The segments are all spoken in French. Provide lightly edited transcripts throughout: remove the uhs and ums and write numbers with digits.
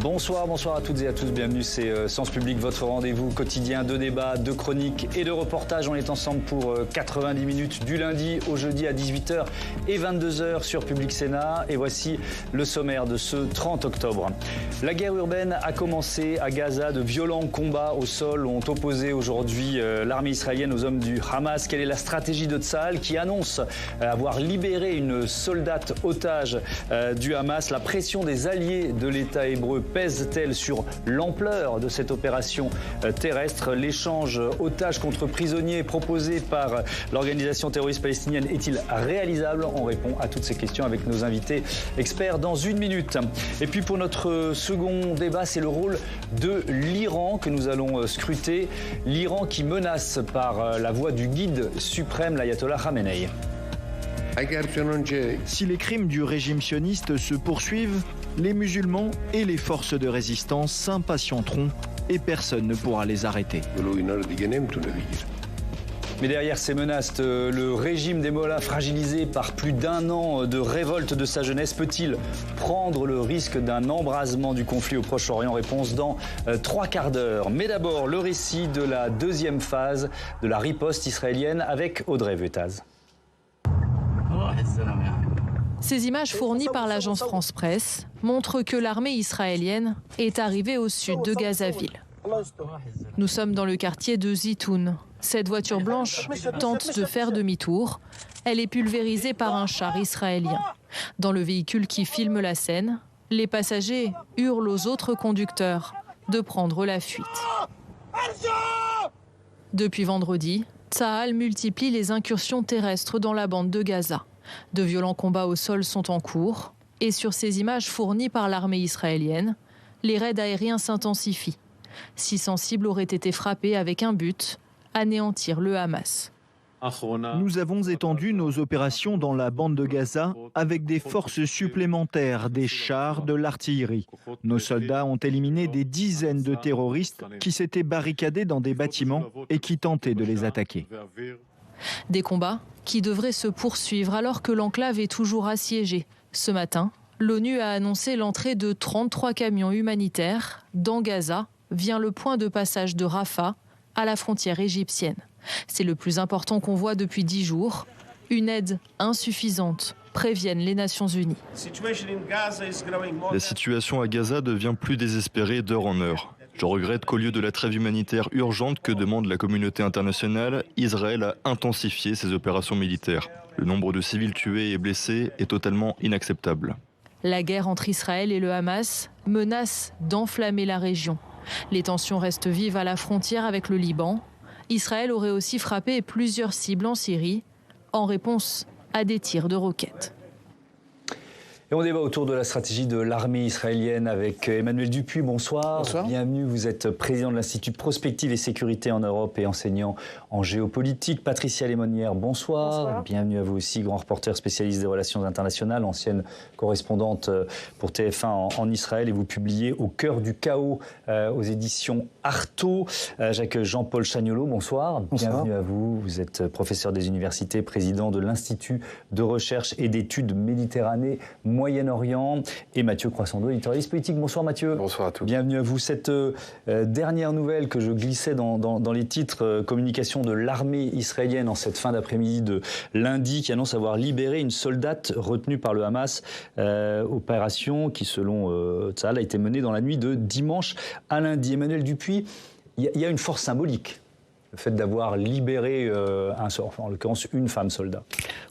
Bonsoir à toutes et à tous, bienvenue, c'est Sens Public, votre rendez-vous quotidien de débats, de chroniques et de reportages. On est ensemble pour 90 minutes du lundi au jeudi à 18h et 22h sur Public Sénat. Et voici le sommaire de ce 30 octobre. La guerre urbaine a commencé à Gaza. De violents combats au sol ont opposé aujourd'hui l'armée israélienne aux hommes du Hamas. Quelle est la stratégie de Tsahal qui annonce avoir libéré une soldate otage du Hamas? La pression des alliés de l'État hébreu pèse-t-elle sur l'ampleur de cette opération terrestre? L'échange otages contre prisonniers proposé par l'organisation terroriste palestinienne est-il réalisable? On répond à toutes ces questions avec nos invités experts dans une minute. Et puis pour notre second débat, c'est le rôle de l'Iran que nous allons scruter. L'Iran qui menace par la voix du guide suprême, l'ayatollah Khamenei. Si les crimes du régime sioniste se poursuivent, les musulmans et les forces de résistance s'impatienteront et personne ne pourra les arrêter. Mais derrière ces menaces, le régime des mollahs, fragilisé par plus d'un an de révolte de sa jeunesse, peut-il prendre le risque d'un embrasement du conflit au Proche-Orient? Réponse dans 3 quarts d'heure. Mais d'abord, le récit de la deuxième phase de la riposte israélienne avec Audrey Vuettaz. Ces images fournies par l'agence France Presse montrent que l'armée israélienne est arrivée au sud de Gaza-Ville. Nous sommes dans le quartier de Zitoun. Cette voiture blanche tente de faire demi-tour. Elle est pulvérisée par un char israélien. Dans le véhicule qui filme la scène, les passagers hurlent aux autres conducteurs de prendre la fuite. Depuis vendredi, Tsahal multiplie les incursions terrestres dans la bande de Gaza. De violents combats au sol sont en cours et sur ces images fournies par l'armée israélienne, les raids aériens s'intensifient. 600 cibles auraient été frappées avec un but, anéantir le Hamas. Nous avons étendu nos opérations dans la bande de Gaza avec des forces supplémentaires, des chars, de l'artillerie. Nos soldats ont éliminé des dizaines de terroristes qui s'étaient barricadés dans des bâtiments et qui tentaient de les attaquer. Des combats qui devraient se poursuivre alors que l'enclave est toujours assiégée. Ce matin, l'ONU a annoncé l'entrée de 33 camions humanitaires dans Gaza via le point de passage de Rafah à la frontière égyptienne. C'est le plus important convoi depuis 10 jours. Une aide insuffisante, préviennent les Nations Unies. La situation à Gaza devient plus désespérée d'heure en heure. Je regrette qu'au lieu de la trêve humanitaire urgente que demande la communauté internationale, Israël a intensifié ses opérations militaires. Le nombre de civils tués et blessés est totalement inacceptable. La guerre entre Israël et le Hamas menace d'enflammer la région. Les tensions restent vives à la frontière avec le Liban. Israël aurait aussi frappé plusieurs cibles en Syrie en réponse à des tirs de roquettes. Et on débat autour de la stratégie de l'armée israélienne avec Emmanuel Dupuis. Bonsoir. Bonsoir. Bienvenue. Vous êtes président de l'Institut Prospective et Sécurité en Europe et enseignant en géopolitique. Patricia Lémonière, bonsoir. Bonsoir. Bienvenue à vous aussi, grand reporter spécialiste des relations internationales, ancienne correspondante pour TF1 en Israël. Et vous publiez Au cœur du chaos aux éditions Artaud. J'accueille Jean-Paul Chagnollo. Bonsoir. Bonsoir. Bienvenue à vous. Vous êtes professeur des universités, président de l'Institut de recherche et d'études Méditerranée Moyen-Orient, et Mathieu Croissando, éditorialiste politique. Bonsoir Mathieu. Bonsoir à tous. Bienvenue à vous. Cette dernière nouvelle que je glissais dans les titres, communication de l'armée israélienne en cette fin d'après-midi de lundi, qui annonce avoir libéré une soldate retenue par le Hamas. Opération qui, selon Tsahal, a été menée dans la nuit de dimanche à lundi. Emmanuel Dupuis, il y a une force symbolique. Le fait d'avoir libéré, en l'occurrence, une femme soldat.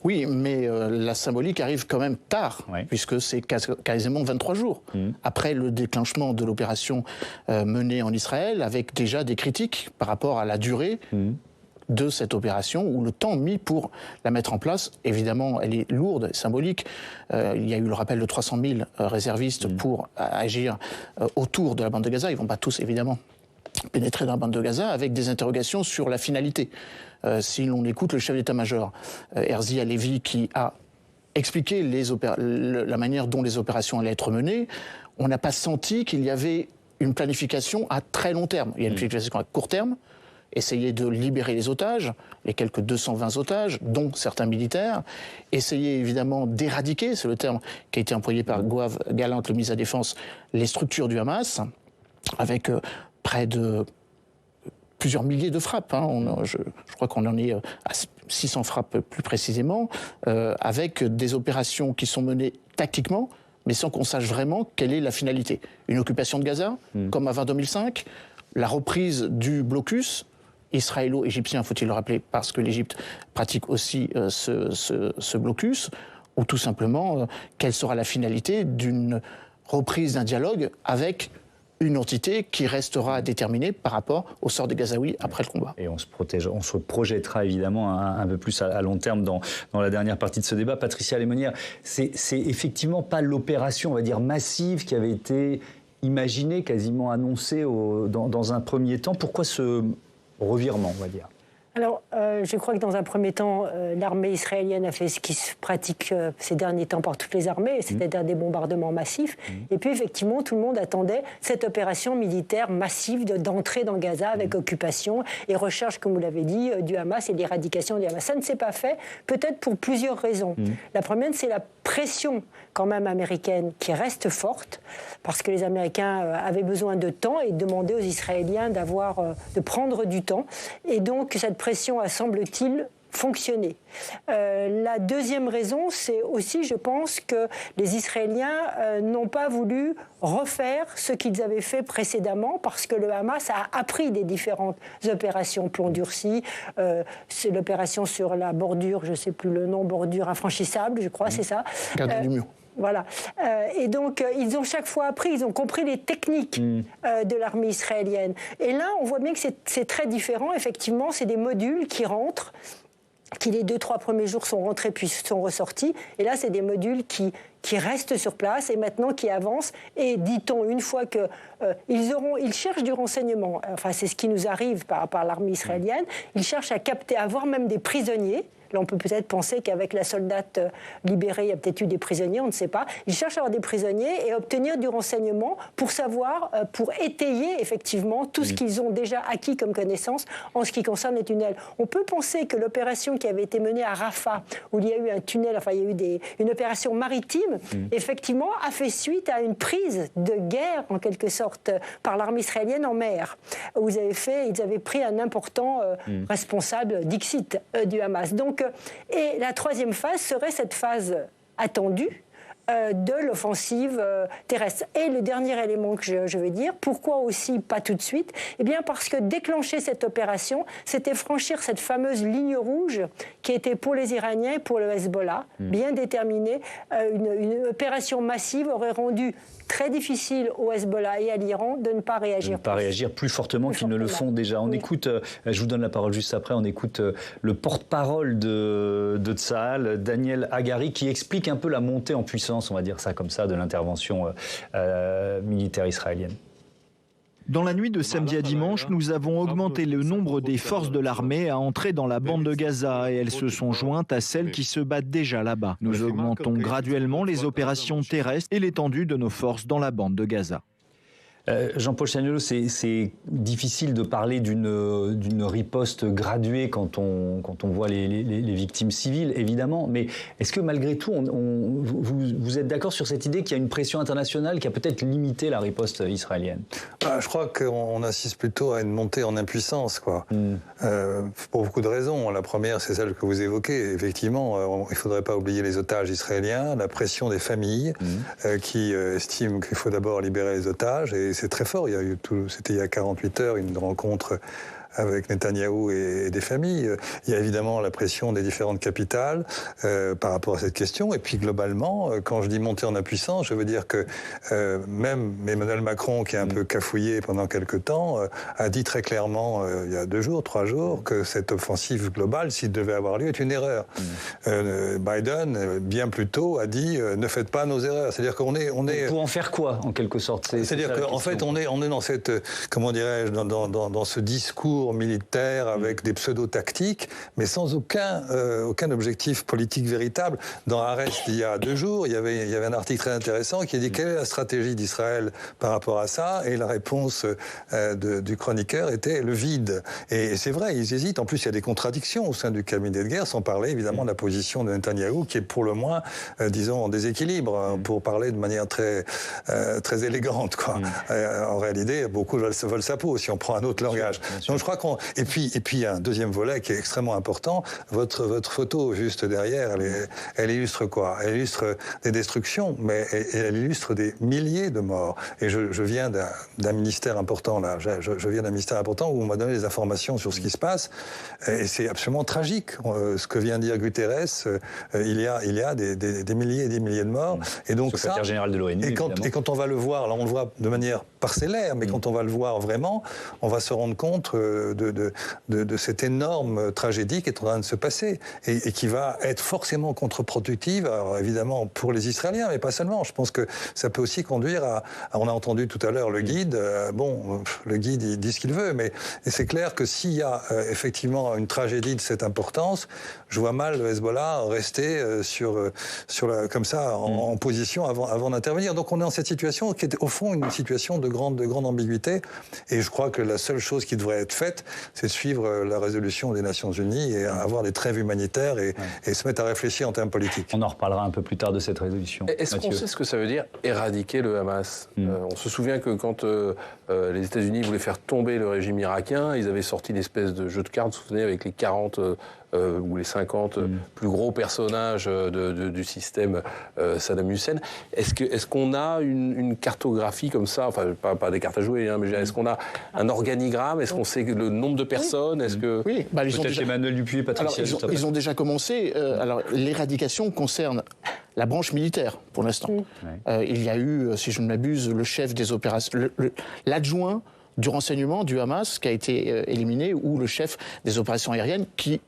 Oui, mais la symbolique arrive quand même tard, puisque c'est quasiment 23 jours après le déclenchement de l'opération menée en Israël, avec déjà des critiques par rapport à la durée de cette opération, ou le temps mis pour la mettre en place. Évidemment, elle est lourde, symbolique. Il y a eu le rappel de 300 000 réservistes pour agir autour de la bande de Gaza. Ils ne vont pas tous, évidemment, pénétrer dans la bande de Gaza, avec des interrogations sur la finalité. Si l'on écoute le chef d'état-major, Herzi Halevi, qui a expliqué la manière dont les opérations allaient être menées, on n'a pas senti qu'il y avait une planification à très long terme. Il y a une planification à court terme, essayer de libérer les otages, les quelques 220 otages, dont certains militaires, essayer évidemment d'éradiquer, c'est le terme qui a été employé par Yoav Gallant, le ministre de la Défense, les structures du Hamas, avec près de plusieurs milliers de frappes. Je crois qu'on en est à 600 frappes plus précisément, avec des opérations qui sont menées tactiquement, mais sans qu'on sache vraiment quelle est la finalité. Une occupation de Gaza, comme avant 2005, la reprise du blocus israélo-égyptien, faut-il le rappeler, parce que l'Égypte pratique aussi ce blocus, ou tout simplement, quelle sera la finalité d'une reprise d'un dialogue avec une entité qui restera déterminée par rapport au sort des Gazaouis après le combat. Et on se projettera évidemment un peu plus à long terme dans la dernière partie de ce débat. Patricia Lémonière, c'est effectivement pas l'opération, on va dire, massive qui avait été imaginée, quasiment annoncée dans un premier temps. Pourquoi ce revirement, on va dire ? Alors, je crois que dans un premier temps, l'armée israélienne a fait ce qui se pratique ces derniers temps par toutes les armées, c'est-à-dire des bombardements massifs. Et puis, effectivement, tout le monde attendait cette opération militaire massive d'entrée dans Gaza avec occupation et recherche, comme vous l'avez dit, du Hamas et l'éradication du Hamas. Ça ne s'est pas fait, peut-être pour plusieurs raisons. La première, c'est la pression quand même américaine qui reste forte, parce que les Américains avaient besoin de temps et demandaient aux Israéliens de prendre du temps. Et donc, cette pression a, semble-t-il, fonctionné. La deuxième raison, c'est aussi, je pense, que les Israéliens n'ont pas voulu refaire ce qu'ils avaient fait précédemment, parce que le Hamas a appris des différentes opérations plomb durci. C'est l'opération sur la bordure, je ne sais plus le nom, bordure infranchissable, je crois, c'est ça. Garde du mur. Voilà. Et donc, ils ont chaque fois appris, ils ont compris les techniques de l'armée israélienne. Et là, on voit bien que c'est très différent. Effectivement, c'est des modules qui rentrent, qui les 2-3 premiers jours sont rentrés puis sont ressortis. Et là, c'est des modules qui restent sur place et maintenant qui avancent. Et dit-on, une fois que ils cherchent du renseignement, enfin c'est ce qui nous arrive par l'armée israélienne, ils cherchent à capter, à avoir même des prisonniers. Là, on peut peut-être penser qu'avec la soldate libérée, il y a peut-être eu des prisonniers, on ne sait pas. Ils cherchent à avoir des prisonniers et à obtenir du renseignement pour savoir, pour étayer effectivement tout ce qu'ils ont déjà acquis comme connaissance en ce qui concerne les tunnels. On peut penser que l'opération qui avait été menée à Rafah, où il y a eu un tunnel, enfin il y a eu une opération maritime, effectivement a fait suite à une prise de guerre, en quelque sorte, par l'armée israélienne en mer, où ils avaient pris un important responsable Dixit du Hamas. Donc, et la troisième phase serait cette phase attendue de l'offensive terrestre. Et le dernier élément que je veux dire, pourquoi aussi pas tout de suite ? Eh bien parce que déclencher cette opération, c'était franchir cette fameuse ligne rouge qui était pour les Iraniens et pour le Hezbollah, bien déterminée. Une opération massive aurait rendu très difficile au Hezbollah et à l'Iran de ne pas réagir. De ne pas réagir plus fortement qu'ils ne le font déjà. On écoute, je vous donne la parole juste après, on écoute le porte-parole de Tsahal, Daniel Hagari, qui explique un peu la montée en puissance, on va dire ça comme ça, de l'intervention militaire israélienne. Dans la nuit de samedi à dimanche, nous avons augmenté le nombre des forces de l'armée à entrer dans la bande de Gaza et elles se sont jointes à celles qui se battent déjà là-bas. Nous augmentons graduellement les opérations terrestres et l'étendue de nos forces dans la bande de Gaza. Jean-Paul Chaniolo, c'est difficile de parler d'une riposte graduée quand on voit les victimes civiles, évidemment. Mais est-ce que malgré tout, vous êtes d'accord sur cette idée qu'il y a une pression internationale qui a peut-être limité la riposte israélienne ? Je crois qu'on assiste plutôt à une montée en impuissance, quoi. Pour beaucoup de raisons. La première, c'est celle que vous évoquez. Effectivement, il ne faudrait pas oublier les otages israéliens, la pression des familles qui estiment qu'il faut d'abord libérer les otages. Et c'est très fort. C'était il y a 48 heures, une rencontre avec Netanyahou et des familles. Il y a évidemment la pression des différentes capitales par rapport à cette question. Et puis globalement, quand je dis monter en impuissance, je veux dire que même Emmanuel Macron, qui est un peu cafouillé pendant quelque temps, a dit très clairement, il y a 3 jours, que cette offensive globale, s'il devait avoir lieu, est une erreur. Biden, bien plus tôt, a dit ne faites pas nos erreurs. C'est-à-dire qu'on est... Pour en faire quoi, en quelque sorte ? C'est-à-dire qu'en fait, on est dans cette, comment dirais-je, dans ce discours discours militaire avec des pseudo-tactiques, mais sans aucun objectif politique véritable. Dans Arrest, il y a 2 jours, il y avait un article très intéressant qui dit quelle est la stratégie d'Israël par rapport à ça, et la réponse du chroniqueur était le vide. Et c'est vrai, ils hésitent. En plus, il y a des contradictions au sein du cabinet de guerre, sans parler évidemment de la position de Netanyahou, qui est pour le moins, disons, en déséquilibre, pour parler de manière très élégante, quoi. En réalité, beaucoup veulent sa peau, si on prend un autre langage. Donc je crois qu'on... Et puis il y a un deuxième volet qui est extrêmement important. Votre photo juste derrière, elle illustre quoi? Elle illustre des destructions, mais elle illustre des milliers de morts. Et je viens d'un ministère important, là. Je viens d'un ministère important où on m'a donné des informations sur ce qui se passe. Et c'est absolument tragique. Ce que vient de dire Guterres, il y a des milliers et des milliers de morts. Et donc secrétaire général de l'ONU, et quand on va le voir, là on le voit de manière parcellaire, mais quand on va le voir vraiment, on va se rendre compte de cette énorme tragédie qui est en train de se passer et qui va être forcément contre-productive, alors évidemment pour les Israéliens, mais pas seulement. Je pense que ça peut aussi conduire on a entendu tout à l'heure le guide, le guide il dit ce qu'il veut, mais c'est clair que s'il y a effectivement une tragédie de cette importance, je vois mal le Hezbollah rester comme ça en position avant d'intervenir. Donc on est dans cette situation qui est au fond une situation de grande ambiguïté, et je crois que la seule chose qui devrait être faite, c'est de suivre la résolution des Nations Unies et avoir des trêves humanitaires et se mettre à réfléchir en termes politiques. On en reparlera un peu plus tard de cette résolution. Est-ce qu'on sait ce que ça veut dire éradiquer le Hamas? On se souvient que quand les États-Unis voulaient faire tomber le régime irakien, ils avaient sorti une espèce de jeu de cartes, vous vous souvenez, avec les 40 ou les 50 plus gros personnages du système Saddam Hussein. Est-ce qu'on a une cartographie comme ça, enfin pas des cartes à jouer, hein, mais est-ce qu'on a un organigramme? Est-ce qu'on sait le nombre de personnes? Est-ce que... Oui, peut-être Emmanuel Dupuy et Patricia. Alors, ils ont déjà commencé. Alors l'éradication concerne la branche militaire pour l'instant. Il y a eu, si je ne m'abuse, le chef des opérations, l'adjoint du renseignement du Hamas qui a été éliminé, ou le chef des opérations aériennes qui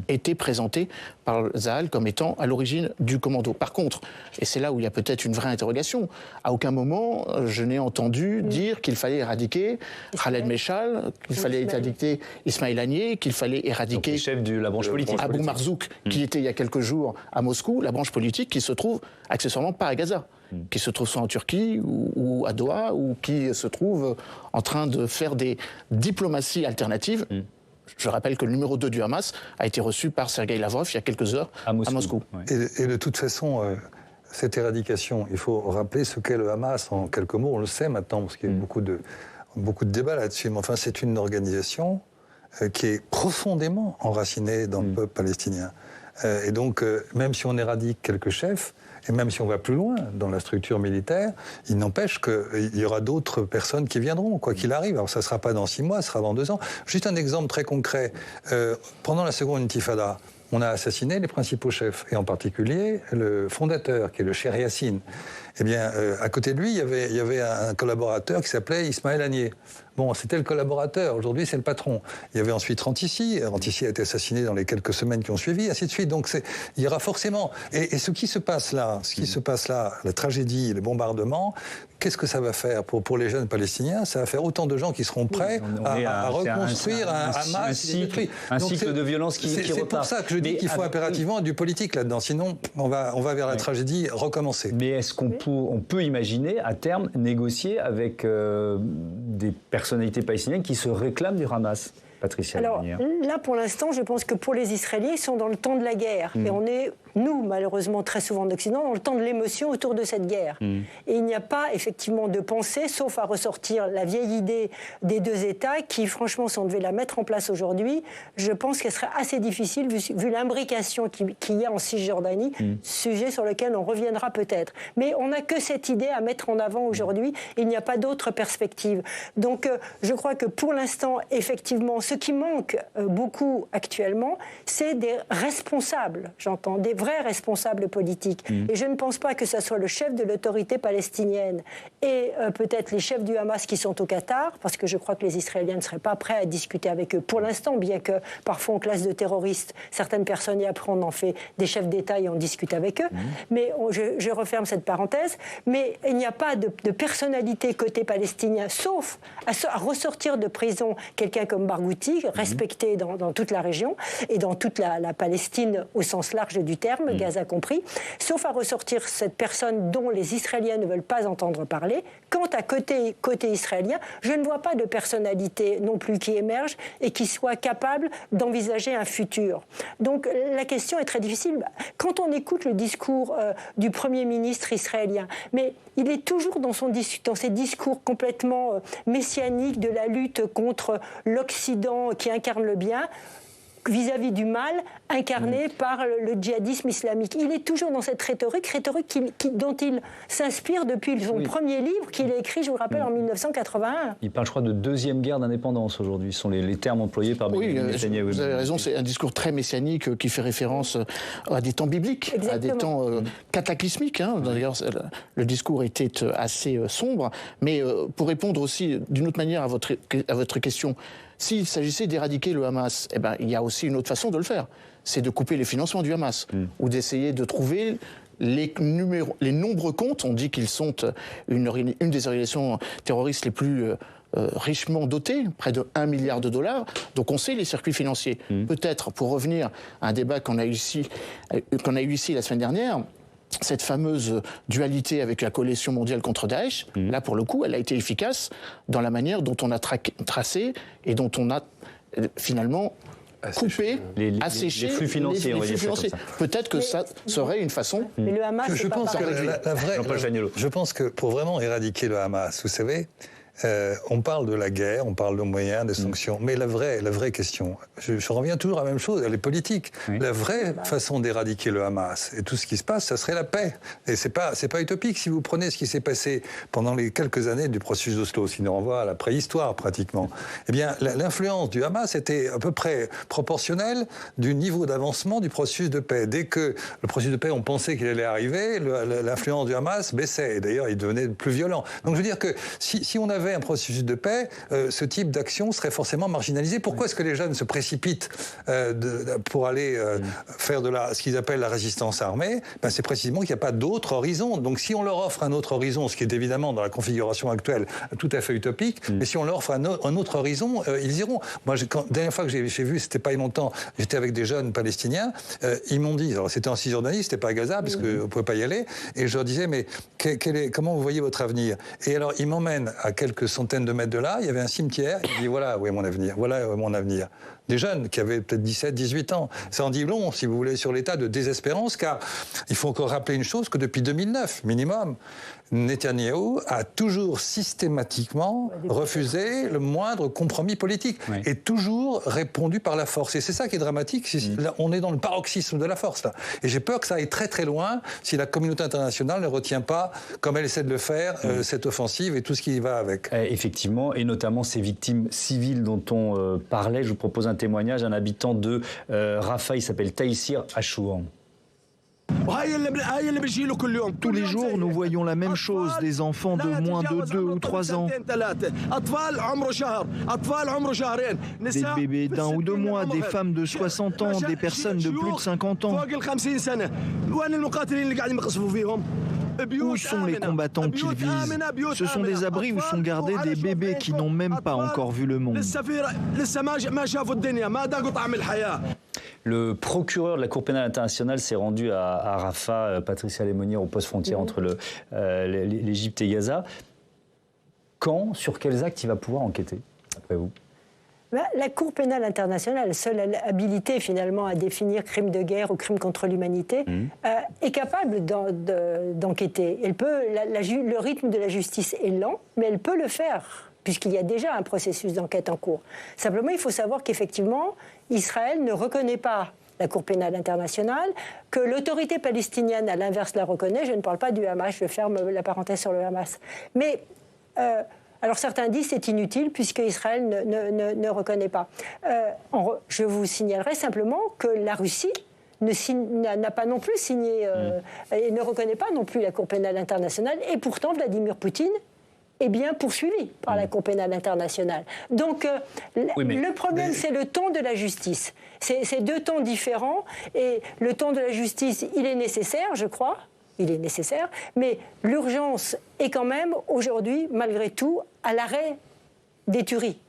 était présenté par Tsahal comme étant à l'origine du commando. Par contre, et c'est là où il y a peut-être une vraie interrogation, à aucun moment je n'ai entendu dire qu'il fallait éradiquer Khaled Meshal, qu'il fallait éradiquer Ismail Haniyeh, qu'il fallait éradiquer le chef de la branche politique. Abou Marzouk, qui était il y a quelques jours à Moscou, la branche politique qui se trouve accessoirement pas à Gaza, qui se trouve soit en Turquie ou à Doha, ou qui se trouve en train de faire des diplomaties alternatives. Je rappelle que le numéro 2 du Hamas a été reçu par Sergueï Lavrov il y a quelques heures à Moscou. Et de toute façon, cette éradication, il faut rappeler ce qu'est le Hamas en quelques mots. On le sait maintenant, parce qu'il y a beaucoup de débats là-dessus. Mais enfin, c'est une organisation qui est profondément enracinée dans le peuple palestinien. Et donc, même si on éradique quelques chefs, et même si on va plus loin dans la structure militaire, il n'empêche qu'il y aura d'autres personnes qui viendront, quoi qu'il arrive. Alors ça ne sera pas dans 6 mois, ça sera dans 2 ans. Juste un exemple très concret. Pendant la seconde intifada, on a assassiné les principaux chefs, et en particulier le fondateur, qui est le Cheikh Yassine. Eh bien, à côté de lui, il y avait un collaborateur qui s'appelait Ismail Haniyeh. Bon, c'était le collaborateur, aujourd'hui c'est le patron. Il y avait ensuite Rantissi a été assassiné dans les quelques semaines qui ont suivi, ainsi de suite. Donc il y aura forcément... Et ce qui se passe là, la tragédie, les bombardements, qu'est-ce que ça va faire pour les jeunes Palestiniens? Ça va faire autant de gens qui seront prêts à reconstruire un Hamas. Un cycle de violence qui repart. C'est pour ça que je dis qu'il faut impérativement du politique là-dedans, sinon on va vers la tragédie recommencer. Mais est-ce qu'on peut imaginer à terme négocier avec des personnalités palestiniennes qui se réclament du Hamas? Patricia. Alors là, pour l'instant, je pense que pour les Israéliens, ils sont dans le temps de la guerre. Et on est, nous, malheureusement, très souvent en Occident, dans le temps de l'émotion autour de cette guerre. Et il n'y a pas, effectivement, de pensée, sauf à ressortir la vieille idée des 2 États qui, franchement, si on devait la mettre en place aujourd'hui, je pense qu'elle serait assez difficile, vu l'imbrication qu'il y a en Cisjordanie, sujet sur lequel on reviendra peut-être. Mais on n'a que cette idée à mettre en avant aujourd'hui. Il n'y a pas d'autre perspective. Donc, je crois que pour l'instant, effectivement, ce qui manque beaucoup actuellement, c'est des responsables, j'entends, vrais responsables politiques. Et je ne pense pas que ce soit le chef de l'autorité palestinienne et peut-être les chefs du Hamas qui sont au Qatar, parce que je crois que les Israéliens ne seraient pas prêts à discuter avec eux pour l'instant, bien que parfois on classe de terroristes certaines personnes et après on en fait des chefs d'État et on discute avec eux. Mais je referme cette parenthèse. Mais il n'y a pas de personnalité côté palestinien, sauf à ressortir de prison quelqu'un comme Barghouti, respecté dans toute la région et dans toute la Palestine au sens large du terme, Gaza compris, sauf à ressortir cette personne dont les Israéliens ne veulent pas entendre parler. Quant à côté israélien, je ne vois pas de personnalité non plus qui émerge et qui soit capable d'envisager un futur. Donc la question est très difficile. Quand on écoute le discours du Premier ministre israélien, mais il est toujours dans ses discours complètement messianiques de la lutte contre l'Occident qui incarne le bien, vis-à-vis du mal incarné par le djihadisme islamique. Il est toujours dans cette rhétorique dont il s'inspire depuis son premier livre qu'il a écrit, je vous rappelle, en 1981. Il parle, je crois, de deuxième guerre d'indépendance aujourd'hui. Ce sont les termes employés par Benjamin Netanyahu. Vous avez raison, c'est un discours très messianique qui fait référence à des temps bibliques, à des temps cataclysmiques. D'ailleurs, le discours était assez sombre. Mais pour répondre aussi d'une autre manière à votre question, s'il s'agissait d'éradiquer le Hamas, il y a aussi une autre façon de le faire. C'est de couper les financements du Hamas ou d'essayer de trouver les nombreux comptes. On dit qu'ils sont une des organisations terroristes les plus richement dotées, près de 1 milliard de dollars. Donc on sait les circuits financiers. Peut-être, pour revenir à un débat qu'on a eu ici la semaine dernière, cette fameuse dualité avec la coalition mondiale contre Daesh, là pour le coup, elle a été efficace dans la manière dont on a tracé et dont on a finalement coupé, asséché les flux financiers. Peut-être que ça serait une façon. Mais le Hamas, je pense que pour vraiment éradiquer le Hamas, vous savez, on parle de la guerre, on parle de moyens, des sanctions, mais la vraie question, je reviens toujours à la même chose, elle est politique. La vraie façon d'éradiquer le Hamas et tout ce qui se passe, ça serait la paix. Et c'est pas utopique. Si vous prenez ce qui s'est passé pendant les quelques années du processus d'Oslo, qui nous renvoie à la préhistoire pratiquement, eh bien l'influence du Hamas était à peu près proportionnelle du niveau d'avancement du processus de paix. Dès que le processus de paix, on pensait qu'il allait arriver, l'influence du Hamas baissait. Et d'ailleurs, il devenait plus violent. Donc je veux dire que si on avait un processus de paix, ce type d'action serait forcément marginalisé. Pourquoi est-ce que les jeunes se précipitent pour aller faire ce qu'ils appellent la résistance armée? C'est précisément qu'il n'y a pas d'autre horizon. Donc si on leur offre un autre horizon, ce qui est évidemment dans la configuration actuelle tout à fait utopique, mais si on leur offre un autre horizon, ils iront. Moi, la dernière fois que j'ai vu, c'était pas longtemps, j'étais avec des jeunes palestiniens, ils m'ont dit, alors c'était en Cisjordanie, c'était pas à Gaza, parce qu'on ne pouvait pas y aller, et je leur disais, mais comment vous voyez votre avenir? Et alors, ils m'emmènent à quelques centaines de mètres de là, il y avait un cimetière, il dit voilà où est mon avenir, voilà où est mon avenir. Des jeunes qui avaient peut-être 17, 18 ans. Ça en dit long, si vous voulez, sur l'état de désespérance, car il faut encore rappeler une chose, que depuis 2009, minimum, Netanyahou a toujours systématiquement refusé le moindre compromis politique et toujours répondu par la force. Et c'est ça qui est dramatique. Là, on est dans le paroxysme de la force, là. Et j'ai peur que ça aille très très loin si la communauté internationale ne retient pas, comme elle essaie de le faire, cette offensive et tout ce qui va avec. Effectivement, et notamment ces victimes civiles dont on parlait. Je vous propose un témoignage, un habitant de Rafah, il s'appelle Taïsir Achouan. Tous les jours, nous voyons la même chose, des enfants de moins de 2 ou 3 ans. Des bébés d'1 ou 2 mois, des femmes de 60 ans, des personnes de plus de 50 ans. Où sont les combattants qu'ils visent? Ce sont des abris où sont gardés des bébés qui n'ont même pas encore vu le monde. Le procureur de la Cour pénale internationale s'est rendu à Rafah, Patricia Lémonière, au poste frontière entre l'Égypte et Gaza. Quand, sur quels actes il va pouvoir enquêter, après vous? La Cour pénale internationale, seule habilitée finalement à définir crime de guerre ou crime contre l'humanité, est capable d'enquêter. Le rythme de la justice est lent, mais elle peut le faire, puisqu'il y a déjà un processus d'enquête en cours. Simplement, il faut savoir qu'effectivement, Israël ne reconnaît pas la Cour pénale internationale, que l'autorité palestinienne, à l'inverse, la reconnaît. Je ne parle pas du Hamas, je ferme la parenthèse sur le Hamas. Mais... alors certains disent que c'est inutile puisque Israël ne reconnaît pas. Je vous signalerai simplement que la Russie n'a pas non plus signé et ne reconnaît pas non plus la Cour pénale internationale. Et pourtant, Vladimir Poutine est bien poursuivi par la Cour pénale internationale. Donc, le problème, c'est le ton de la justice. C'est deux tons différents. Et le ton de la justice, il est nécessaire, je crois. Il est nécessaire. Mais l'urgence est quand même, aujourd'hui, malgré tout, à l'arrêt des tueries.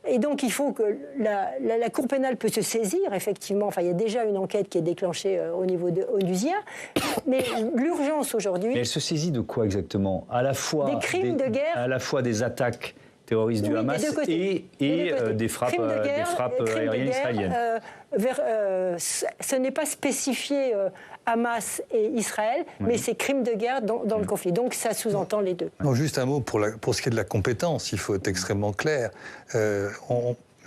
Et donc, il faut que la Cour pénale peut se saisir, effectivement. Enfin, il y a déjà une enquête qui est déclenchée au niveau onusien. Mais l'urgence aujourd'hui... Mais elle se saisit de quoi exactement? À la fois des crimes de guerre, à la fois des attaques terroristes du Hamas et des frappes aériennes israéliennes. Ce n'est pas spécifié Hamas et Israël, mais c'est crimes de guerre dans le conflit. Donc ça sous-entend les deux. Non, juste un mot pour ce qui est de la compétence, il faut être extrêmement clair.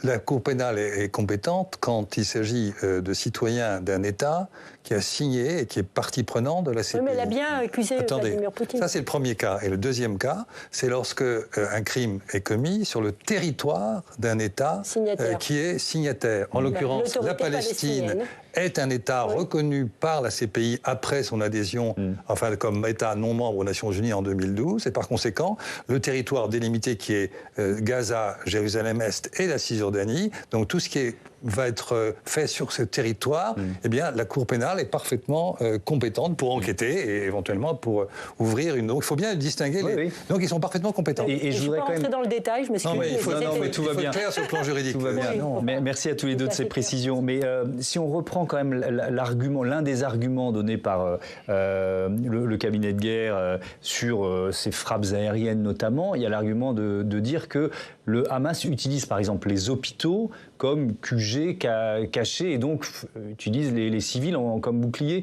La Cour pénale est compétente quand il s'agit de citoyens d'un État qui a signé et qui est partie prenante de la CPI. Oui, mais elle a bien accusé Vladimir Poutine. Ça c'est le premier cas. Et le deuxième cas, c'est lorsque un crime est commis sur le territoire d'un État qui est signataire. En l'occurrence, la Palestine est un État reconnu par la CPI après son adhésion, enfin comme État non membre aux Nations Unies en 2012. Et par conséquent, le territoire délimité qui est Gaza, Jérusalem-Est et la Cisjordanie, donc tout ce qui va être fait sur ce territoire, eh bien, la Cour pénale est parfaitement compétente pour enquêter et éventuellement pour ouvrir une... Donc, il faut bien distinguer les... Donc, ils sont parfaitement compétents. Et je voudrais pas rentrer dans le détail, je m'excuse. Mais tout va bien. Clair sur le plan juridique. Tout va bien. Merci à tous les deux de ces précisions. Mais si on reprend quand même l'un des arguments donnés par le cabinet de guerre sur ces frappes aériennes notamment, il y a l'argument de dire que le Hamas utilise par exemple les hôpitaux comme QG cachés et donc utilise les civils comme bouclier.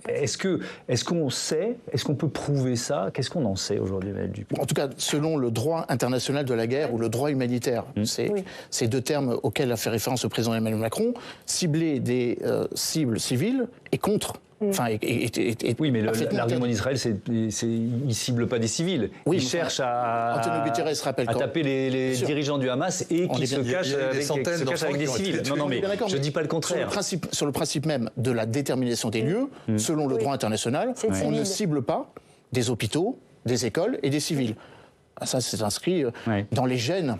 Est-ce qu'on sait, est-ce qu'on peut prouver ça? Qu'est-ce qu'on en sait aujourd'hui, Valérie Dupont? En tout cas, selon le droit international de la guerre ou le droit humanitaire, c'est deux termes auxquels a fait référence le président Emmanuel Macron, cibler des cibles civiles et contre. Enfin, oui, mais l'argument d'Israël, c'est il ne cible pas des civils. Il cherche à taper les dirigeants du Hamas et qui se cachent avec des civils. Non, mais je ne dis pas le contraire. Sur le principe même de la détermination des lieux, selon le droit international, on ne cible pas des hôpitaux, des écoles et des civils. Ça, c'est inscrit dans les gènes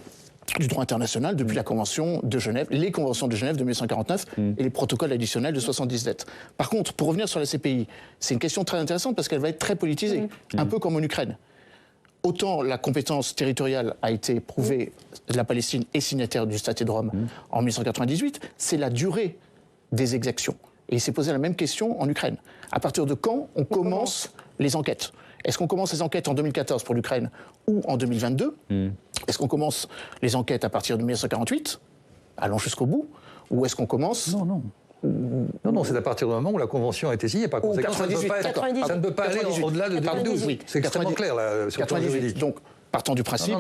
du droit international depuis la Convention de Genève, les conventions de Genève de 1949 et les protocoles additionnels de 1977. Par contre, pour revenir sur la CPI, c'est une question très intéressante parce qu'elle va être très politisée, un peu comme en Ukraine. Autant la compétence territoriale a été prouvée, la Palestine est signataire du statut de Rome en 1998, c'est la durée des exactions. Et il s'est posé la même question en Ukraine. À partir de quand on commence les enquêtes? Est-ce qu'on commence les enquêtes en 2014 pour l'Ukraine ou en 2022 Est-ce qu'on commence les enquêtes à partir de 1948, allons jusqu'au bout, ou est-ce qu'on commence... Non, c'est à partir du moment où la Convention a été signée. Par conséquent, ça ne peut pas aller au-delà de 2012. Oui, c'est extrêmement clair là, sur le plan juridique. Donc, partant du principe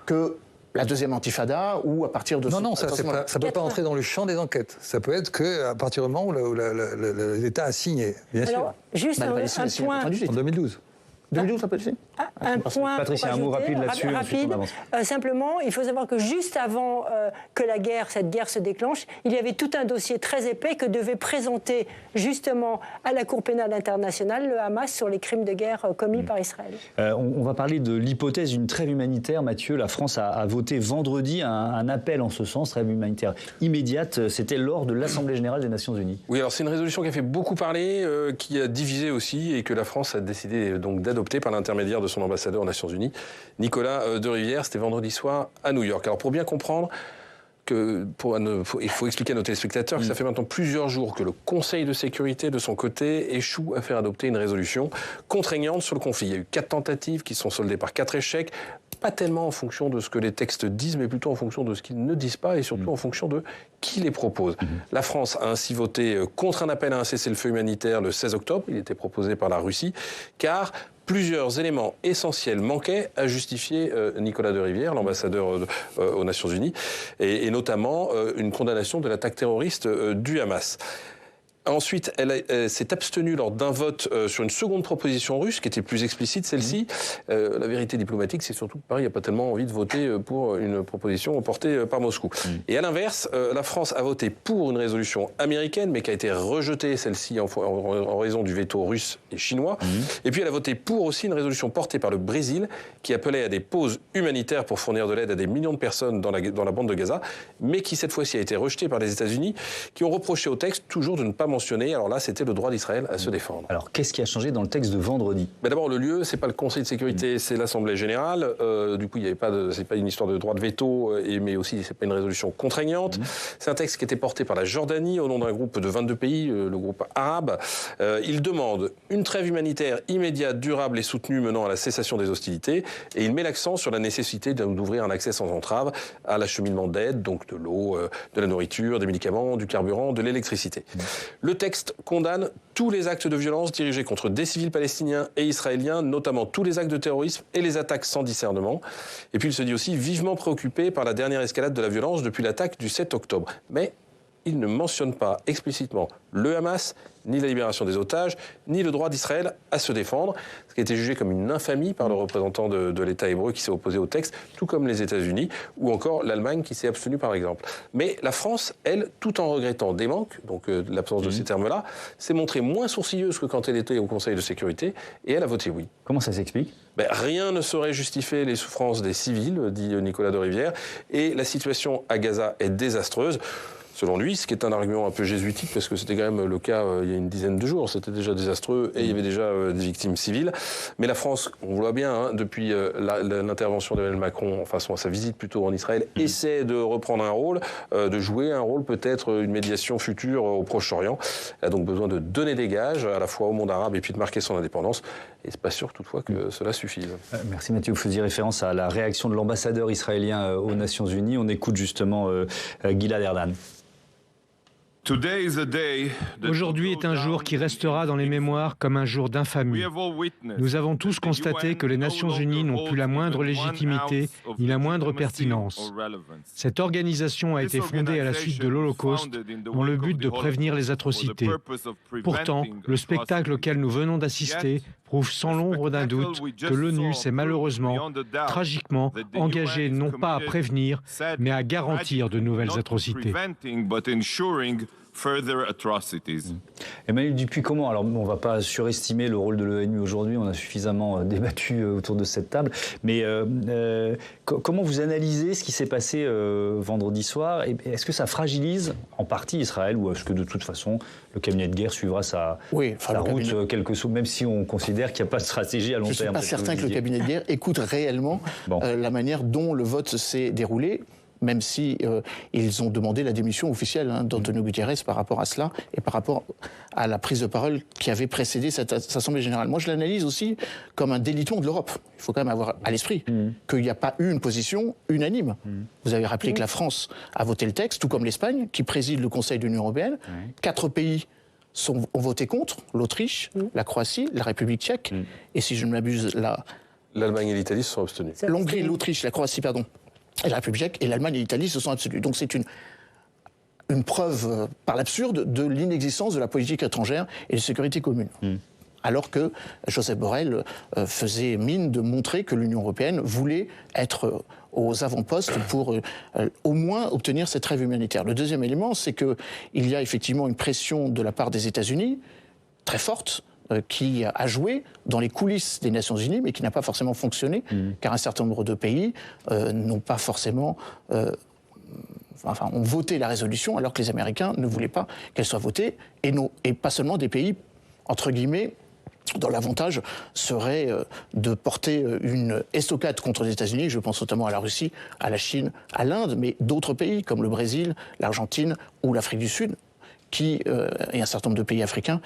que la deuxième intifada ou à partir de... Non, ça ne peut pas entrer dans le champ des enquêtes. Ça peut être qu'à partir du moment où l'État a signé, bien sûr. Juste un point... En 2012. 2012, ça peut être un point. Patricia, un mot rapide là-dessus. Simplement, il faut savoir que juste avant que cette guerre se déclenche, il y avait tout un dossier très épais que devait présenter justement à la Cour pénale internationale le Hamas sur les crimes de guerre commis par Israël. On va parler de l'hypothèse d'une trêve humanitaire. Mathieu, la France a voté vendredi un appel en ce sens, trêve humanitaire immédiate. C'était lors de l'Assemblée générale des Nations Unies. Oui, alors c'est une résolution qui a fait beaucoup parler, qui a divisé aussi et que la France a décidé donc d'adopter par l'intermédiaire de son ambassadeur aux Nations Unies, Nicolas de Rivière. C'était vendredi soir à New York. Alors pour bien comprendre, il faut expliquer à nos téléspectateurs que ça fait maintenant plusieurs jours que le Conseil de sécurité, de son côté, échoue à faire adopter une résolution contraignante sur le conflit. Il y a eu 4 tentatives qui sont soldées par 4 échecs, pas tellement en fonction de ce que les textes disent, mais plutôt en fonction de ce qu'ils ne disent pas et surtout en fonction de qui les propose. La France a ainsi voté contre un appel à un cessez-le-feu humanitaire le 16 octobre. Il était proposé par la Russie, car plusieurs éléments essentiels manquaient à justifier Nicolas de Rivière, l'ambassadeur aux Nations Unies, et notamment une condamnation de l'attaque terroriste du Hamas. Ensuite, elle s'est abstenue lors d'un vote sur une seconde proposition russe, qui était plus explicite, celle-ci. La vérité diplomatique, c'est surtout que Paris n'a pas tellement envie de voter pour une proposition portée par Moscou. Et à l'inverse, la France a voté pour une résolution américaine, mais qui a été rejetée, celle-ci, en raison du veto russe et chinois. Et puis elle a voté pour aussi une résolution portée par le Brésil, qui appelait à des pauses humanitaires pour fournir de l'aide à des millions de personnes dans la bande de Gaza, mais qui cette fois-ci a été rejetée par les États-Unis, qui ont reproché au texte toujours de ne pas mentionner, alors là c'était le droit d'Israël à se défendre. Alors qu'est-ce qui a changé dans le texte de vendredi? D'abord le lieu, c'est pas le Conseil de sécurité, c'est l'Assemblée générale. Du coup il y avait pas c'est pas une histoire de droit de veto, mais aussi c'est pas une résolution contraignante. C'est un texte qui était porté par la Jordanie au nom d'un groupe de 22 pays, le groupe arabe. Il demande une trêve humanitaire immédiate, durable et soutenue menant à la cessation des hostilités, et il met l'accent sur la nécessité d'ouvrir un accès sans entrave à l'acheminement d'aide, donc de l'eau, de la nourriture, des médicaments, du carburant, de l'électricité. Le texte condamne tous les actes de violence dirigés contre des civils palestiniens et israéliens, notamment tous les actes de terrorisme et les attaques sans discernement. Et puis il se dit aussi vivement préoccupé par la dernière escalade de la violence depuis l'attaque du 7 octobre. Mais il ne mentionne pas explicitement le Hamas, ni la libération des otages, ni le droit d'Israël à se défendre, ce qui a été jugé comme une infamie par le représentant de l'État hébreu qui s'est opposé au texte, tout comme les États-Unis, ou encore l'Allemagne qui s'est abstenue par exemple. Mais la France, elle, tout en regrettant des manques, donc l'absence de ces termes-là, s'est montrée moins sourcilleuse que quand elle était au Conseil de sécurité, et elle a voté oui. Comment ça s'explique? Rien ne saurait justifier les souffrances des civils, dit Nicolas de Rivière, et la situation à Gaza est désastreuse. Selon lui, ce qui est un argument un peu jésuitique, parce que c'était quand même le cas il y a une dizaine de jours, c'était déjà désastreux et il y avait déjà des victimes civiles. Mais la France, on voit bien, depuis l'intervention d'Emmanuel Macron, enfin sa visite plutôt en Israël, essaie de reprendre un rôle, de jouer un rôle, peut-être une médiation future au Proche-Orient. Elle a donc besoin de donner des gages, à la fois au monde arabe et puis de marquer son indépendance. Et c'est pas sûr toutefois que cela suffise. Merci Mathieu, vous faisiez référence à la réaction de l'ambassadeur israélien aux Nations Unies. On écoute justement Gilad Erdan. Aujourd'hui est un jour qui restera dans les mémoires comme un jour d'infamie. Nous avons tous constaté que les Nations Unies n'ont plus la moindre légitimité ni la moindre pertinence. Cette organisation a été fondée à la suite de l'Holocauste dans le but de prévenir les atrocités. Pourtant, le spectacle auquel nous venons d'assister prouve sans l'ombre d'un doute que l'ONU s'est malheureusement, tragiquement, engagée non pas à prévenir, mais à garantir de nouvelles atrocités. Emmanuel Dupuy, comment? Alors, on ne va pas surestimer le rôle de l'ONU aujourd'hui, on a suffisamment débattu autour de cette table, mais comment vous analysez ce qui s'est passé vendredi soir? Et est-ce que ça fragilise en partie Israël, ou est-ce que de toute façon le cabinet de guerre suivra sa route, même si on considère qu'il n'y a pas de stratégie à long terme? Je ne suis pas certain que le cabinet de guerre écoute réellement la manière dont le vote s'est déroulé, même si ils ont demandé la démission officielle d'Antonio Guterres par rapport à cela et par rapport à la prise de parole qui avait précédé cette Assemblée générale. Moi, je l'analyse aussi comme un délitement de l'Europe. Il faut quand même avoir à l'esprit qu'il n'y a pas eu une position unanime. Vous avez rappelé que la France a voté le texte, tout comme l'Espagne, qui préside le Conseil de l'Union européenne. 4 pays ont voté contre, l'Autriche, la Croatie, la République tchèque, et si je ne m'abuse, l'Allemagne et l'Italie se sont abstenus. L'Hongrie, l'Autriche, la Croatie, pardon. Et la République tchèque et l'Allemagne et l'Italie se sont abstenus. Donc c'est une preuve par l'absurde de l'inexistence de la politique étrangère et de sécurité commune. Alors que Joseph Borrell faisait mine de montrer que l'Union européenne voulait être aux avant-postes pour au moins obtenir cette trêve humanitaire. Le deuxième élément, c'est qu'il y a effectivement une pression de la part des États-Unis, très forte, qui a joué dans les coulisses des Nations Unies, mais qui n'a pas forcément fonctionné, car un certain nombre de pays n'ont pas forcément... ont voté la résolution, alors que les Américains ne voulaient pas qu'elle soit votée, et pas seulement des pays, entre guillemets, dont l'avantage serait de porter une estocade contre les États-Unis, je pense notamment à la Russie, à la Chine, à l'Inde, mais d'autres pays comme le Brésil, l'Argentine ou l'Afrique du Sud, et un certain nombre de pays africains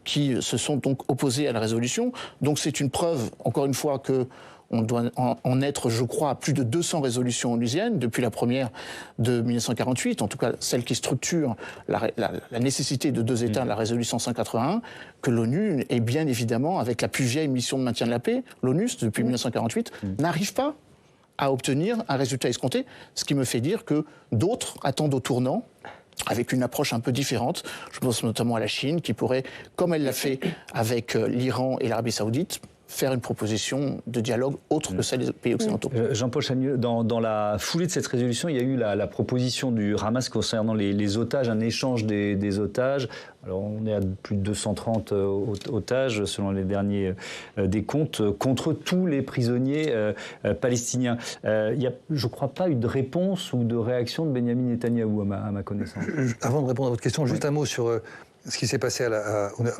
qui se sont donc opposés à la résolution. Donc c'est une preuve, encore une fois, qu'on doit en être, je crois, à plus de 200 résolutions onusiennes, depuis la première de 1948, en tout cas celle qui structure la nécessité de 2 États, la résolution 181, que l'ONU est bien évidemment, avec la plus vieille mission de maintien de la paix, l'ONUS, depuis 1948, n'arrive pas à obtenir un résultat escompté, ce qui me fait dire que d'autres attendent au tournant avec une approche un peu différente. Je pense notamment à la Chine, qui pourrait, comme elle l'a fait avec l'Iran et l'Arabie Saoudite, faire une proposition de dialogue autre que celle des pays occidentaux. Jean-Paul Chagnieu, dans la foulée de cette résolution, il y a eu la proposition du Hamas concernant les otages, un échange des otages. Alors on est à plus de 230 otages selon les derniers décomptes, contre tous les prisonniers palestiniens. Il n'y a, je ne crois pas, eu de réponse ou de réaction de Benyamin Netanyahou à ma connaissance. Avant de répondre à votre question, juste un mot sur ce qui s'est passé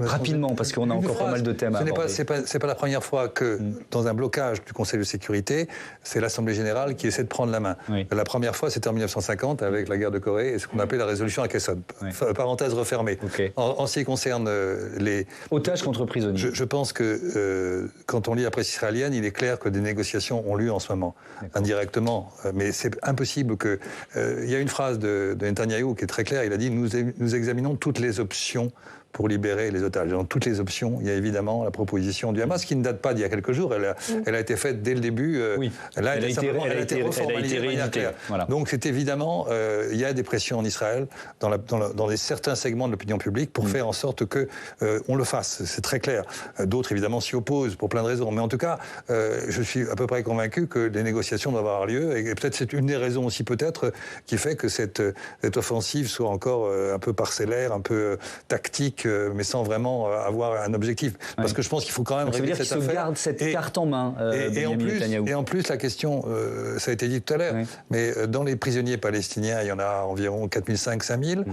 rapidement, parce qu'on a encore pas mal de thèmes à aborder. C'est pas la première fois que, dans un blocage du Conseil de sécurité, c'est l'Assemblée générale qui essaie de prendre la main. Oui. La première fois, c'était en 1950, avec la guerre de Corée, et ce qu'on appelait la résolution à Kessel. Oui. Parenthèse refermée. Okay. En ce qui concerne les otages contre prisonniers. Je pense que quand on lit la presse israélienne, il est clair que des négociations ont lieu en ce moment, indirectement. Mais c'est impossible que... Il y a une phrase de Netanyahou qui est très claire, il a dit « Nous examinons toutes les options pour libérer les otages ». Dans toutes les options, il y a évidemment la proposition du Hamas, qui ne date pas d'il y a quelques jours. Elle a été faite dès le début. Oui. Là, elle a été rééditée. Voilà. Donc c'est évidemment, il y a des pressions en Israël, dans certains segments de l'opinion publique, pour faire en sorte que on le fasse. C'est très clair. D'autres, évidemment, s'y opposent pour plein de raisons. Mais en tout cas, je suis à peu près convaincu que les négociations doivent avoir lieu. Et peut-être c'est une des raisons aussi, peut-être, qui fait que cette offensive soit encore un peu parcellaire, un peu tactique, mais sans vraiment avoir un objectif. Parce que je pense qu'il faut quand même régler cette affaire. Ça veut dire qu'il se garde cette carte en main, et en plus, la question, ça a été dit tout à l'heure, mais dans les prisonniers palestiniens, il y en a environ 4500-5000.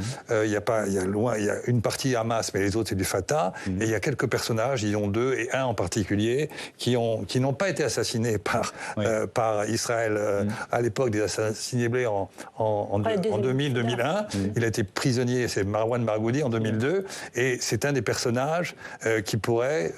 Il y a une partie Hamas, mais les autres, c'est du Fatah. Et il y a quelques personnages, ils ont deux, et un en particulier, qui n'ont pas été assassinés par Israël à l'époque des assassinés blés en 2000-2001. Il a été prisonnier, c'est Marwan Margoudi, en 2002. Et c'est un des personnages qui pourrait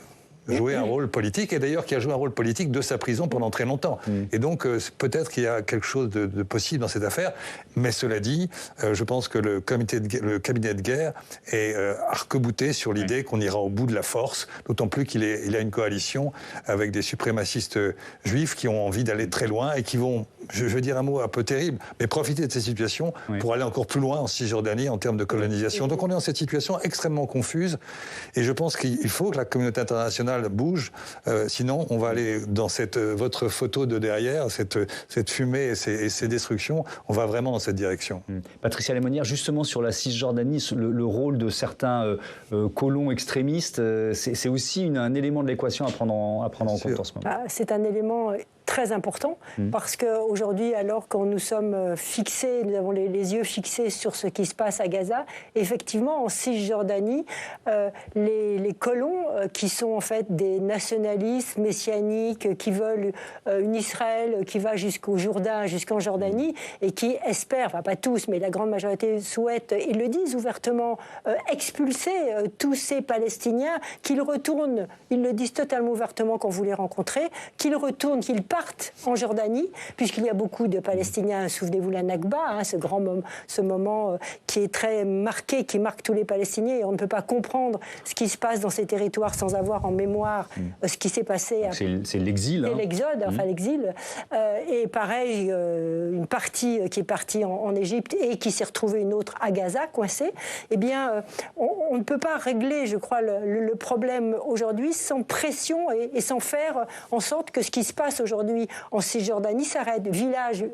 jouer un rôle politique, et d'ailleurs qui a joué un rôle politique de sa prison pendant très longtemps. Et donc peut-être qu'il y a quelque chose de possible dans cette affaire, mais cela dit, je pense que le cabinet de guerre est arc-bouté sur l'idée qu'on ira au bout de la force, d'autant plus qu'il a une coalition avec des suprémacistes juifs qui ont envie d'aller très loin et qui vont, je veux dire un mot un peu terrible, mais profiter de ces situations pour aller encore plus loin en Cisjordanie en termes de colonisation. Donc on est dans cette situation extrêmement confuse, et je pense qu'il faut que la communauté internationale bouge, sinon on va aller dans votre photo de derrière, cette fumée et ces destructions, on va vraiment dans cette direction. Patricia Lémonière, justement sur la Cisjordanie, le rôle de certains colons extrémistes, c'est aussi un élément de l'équation à prendre en compte en ce moment. C'est un élément très important, parce qu'aujourd'hui, alors qu'on nous sommes fixés, nous avons les yeux fixés sur ce qui se passe à Gaza, effectivement, en Cisjordanie, les colons, qui sont en fait des nationalistes messianiques, qui veulent une Israël qui va jusqu'au Jourdain, jusqu'en Jordanie, et qui espèrent, enfin pas tous, mais la grande majorité souhaitent, ils le disent ouvertement, expulser tous ces Palestiniens, qu'ils retournent, ils le disent totalement ouvertement quand vous les rencontrez, qu'ils retournent, qu'ils partent en Jordanie, puisqu'il y a beaucoup de Palestiniens, souvenez-vous la Nakba, ce moment qui est très marqué, qui marque tous les Palestiniens, et on ne peut pas comprendre ce qui se passe dans ces territoires sans avoir en mémoire ce qui s'est passé. C'est l'exil. C'est l'exode, enfin l'exil. Et pareil, une partie qui est partie en Égypte et qui s'est retrouvée une autre à Gaza, coincée. Eh bien, on ne peut pas régler, je crois, le problème aujourd'hui sans pression et sans faire en sorte que ce qui se passe aujourd'hui en Cisjordanie s'arrête. Village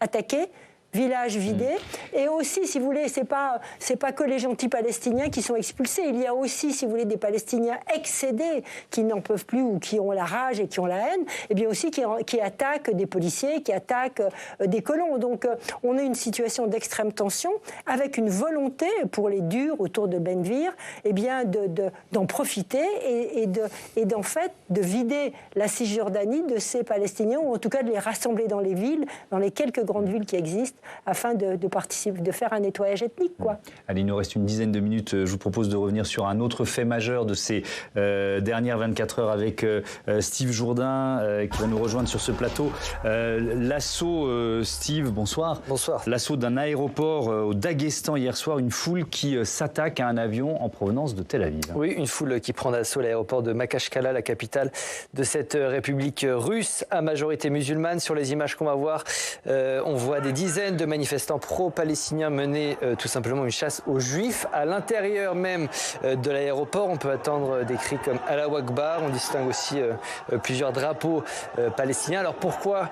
attaqué, village vidé, et aussi, si vous voulez, c'est pas que les gentils Palestiniens qui sont expulsés, il y a aussi, si vous voulez, des Palestiniens excédés qui n'en peuvent plus ou qui ont la rage et qui ont la haine, et bien aussi qui attaquent des policiers, qui attaquent des colons. Donc on a une situation d'extrême tension avec une volonté pour les durs autour de Ben Gvir, eh bien d'en profiter et d'en fait de vider la Cisjordanie de ces Palestiniens, ou en tout cas de les rassembler dans les villes, dans les quelques grandes villes qui existent, afin de participer, de faire un nettoyage ethnique, quoi. Allez, il nous reste une dizaine de minutes. Je vous propose de revenir sur un autre fait majeur de ces dernières 24 heures avec Steve Jourdain, qui va nous rejoindre sur ce plateau. L'assaut, Steve, bonsoir. Bonsoir. L'assaut d'un aéroport au Daghestan hier soir, une foule qui s'attaque à un avion en provenance de Tel Aviv. Oui, une foule qui prend d'assaut l'aéroport de Makachkala, la capitale de cette république russe à majorité musulmane. Sur les images qu'on va voir, on voit des dizaines dizaines de manifestants pro-palestiniens menaient tout simplement une chasse aux juifs. À l'intérieur même de l'aéroport, on peut attendre des cris comme Allahu Akbar. On distingue aussi plusieurs drapeaux palestiniens. Alors pourquoi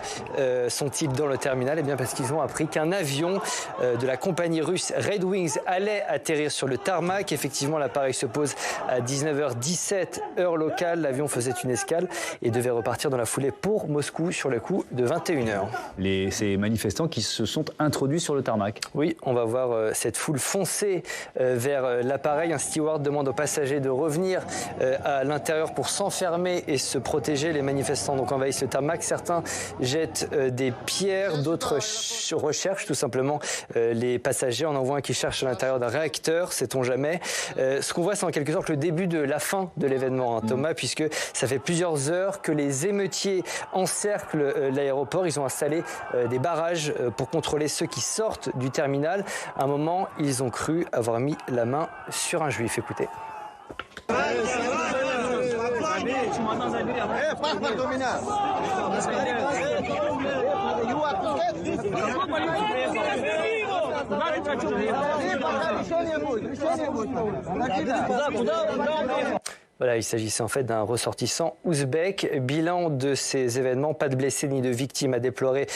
sont-ils dans le terminal? Eh bien parce qu'ils ont appris qu'un avion de la compagnie russe Red Wings allait atterrir sur le tarmac. Effectivement, l'appareil se pose à 19h17 heure locale. L'avion faisait une escale et devait repartir dans la foulée pour Moscou sur le coup de 21h. Ces manifestants qui se sont introduits sur le tarmac. Oui, on va voir cette foule foncer vers l'appareil. Un steward demande aux passagers de revenir à l'intérieur pour s'enfermer et se protéger. Les manifestants donc envahissent le tarmac. Certains jettent des pierres, d'autres recherchent tout simplement les passagers. On en voit un qui cherche à l'intérieur d'un réacteur, sait-on jamais. Ce qu'on voit, c'est en quelque sorte le début de la fin de l'événement, Thomas, puisque ça fait plusieurs heures que les émeutiers encerclent l'aéroport. Ils ont installé des barrages pour contrôler ceux qui sortent du terminal. À un moment, ils ont cru avoir mis la main sur un juif. Écoutez. Voilà, il s'agissait en fait d'un ressortissant ouzbek. Bilan de ces événements, pas de blessés ni de victimes à déplorer